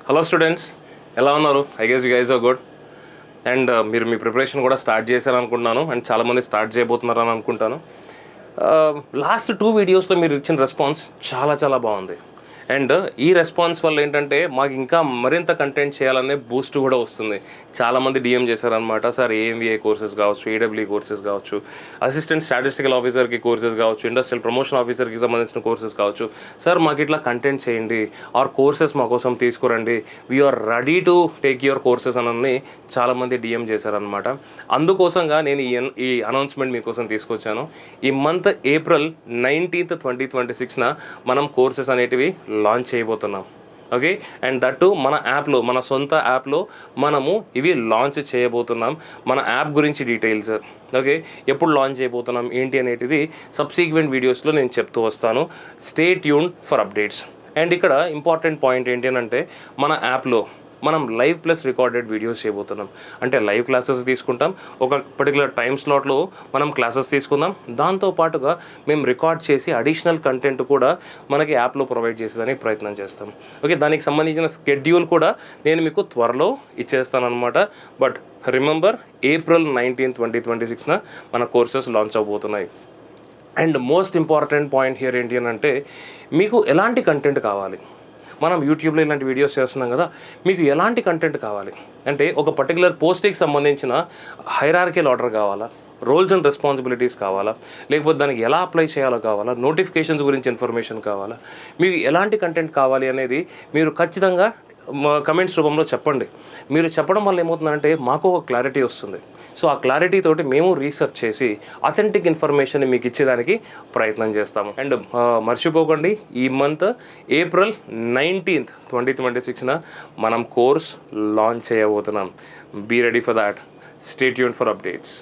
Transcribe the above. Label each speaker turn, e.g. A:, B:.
A: Hello students, ఎలా ఉన్నారు? I guess you guys are good. And మీరు మీ ప్రిపరేషన్ కూడా స్టార్ట్ చేశారనుకుంటున్నాను అండ్ చాలామంది స్టార్ట్ చేయబోతున్నారని అనుకుంటాను. లాస్ట్ 2 వీడియోస్లో మీరు ఇచ్చిన రెస్పాన్స్ చాలా బాగుంది. అండ్ ఈ రెస్పాన్స్ వల్ల ఏంటంటే మాకు ఇంకా మరింత కంటెంట్ చేయాలనే బూస్ట్ కూడా వస్తుంది. చాలామంది డిఎం చేశారనమాట, సార్ ఏఎంవిఏ కోర్సెస్ కావచ్చు, ఏడబ్ల్యూ కోర్సెస్ కావచ్చు, అసిస్టెంట్ స్టాటిస్టికల్ ఆఫీసర్కి కోర్సెస్ కావచ్చు, ఇండస్ట్రియల్ ప్రమోషన్ ఆఫీసర్కి సంబంధించిన కోర్సెస్ కావచ్చు, సార్ మాకు ఇట్లా కంటెంట్ చేయండి, ఆర్ కోర్సెస్ మా కోసం తీసుకురండి, we're ready to take your courses అని చాలామంది డిఎం చేశారనమాట. అందుకోసంగా నేను ఈ అనౌన్స్మెంట్ మీకోసం తీసుకొచ్చాను. ఈ మంత్ ఏప్రిల్ 19th 2026 మనం కోర్సెస్ అనేటివి లాంచ్ చేయబోతున్నాం. ఓకే, అండ్ దట్టు మన యాప్లో, మన సొంత యాప్లో మనము ఇవి లాంచ్ చేయబోతున్నాం. మన యాప్ గురించి డీటెయిల్స్, ఓకే, ఎప్పుడు లాంచ్ చేయబోతున్నాం ఏంటి అనేటిది సబ్సీక్వెంట్ వీడియోస్లో నేను చెప్తూ వస్తాను. Stay tune for updates. And ఇక్కడ ఇంపార్టెంట్ పాయింట్ ఏంటి అని అంటే, మన యాప్లో మనం లైవ్ ప్లస్ రికార్డెడ్ వీడియోస్ చేయబోతున్నాం. అంటే లైవ్ క్లాసెస్ తీసుకుంటాం, ఒక పర్టికులర్ టైం స్లాట్లో మనం క్లాసెస్ తీసుకుందాం, దాంతోపాటుగా మేము రికార్డ్ చేసి అడిషనల్ కంటెంట్ కూడా మనకి యాప్లో ప్రొవైడ్ చేసేదానికి ప్రయత్నం చేస్తాం. ఓకే, దానికి సంబంధించిన స్కెడ్యూల్ కూడా నేను మీకు త్వరలో ఇచ్చేస్తాను అనమాట. బట్ రిమెంబర్, ఏప్రిల్ 19th 2026 మన కోర్సెస్ లాంచ్ అవబోతున్నాయి. And most important point here ఏంటి అని అంటే, మీకు ఎలాంటి కంటెంట్ కావాలి? మనం యూట్యూబ్లో ఇలాంటి వీడియోస్ చేస్తున్నాం కదా, మీకు ఎలాంటి కంటెంట్ కావాలి అంటే, ఒక పర్టికులర్ పోస్ట్కి సంబంధించిన హైరార్కియల్ ఆర్డర్ కావాలా, రోల్స్ అండ్ రెస్పాన్సిబిలిటీస్ కావాలా, లేకపోతే దానికి ఎలా అప్లై చేయాలో కావాలా, నోటిఫికేషన్స్ గురించి ఇన్ఫర్మేషన్ కావాలా, మీకు ఎలాంటి కంటెంట్ కావాలి అనేది మీరు ఖచ్చితంగా కమెంట్స్ రూపంలో చెప్పండి. మీరు చెప్పడం వల్ల ఏమవుతుందంటే మాకు ఒక క్లారిటీ వస్తుంది. సో ఆ క్లారిటీ తోటి మేము రీసెర్చ్ చేసి అథెంటిక్ ఇన్ఫర్మేషన్ మీకు ఇచ్చేదానికి ప్రయత్నం చేస్తాము. అండ్ మర్చిపోకండి, ఈ మంత్ ఏప్రిల్ 19th 2026 మనం కోర్స్ లాంచ్ చేయబోతున్నాం. Be ready for that. Stay tuned for updates.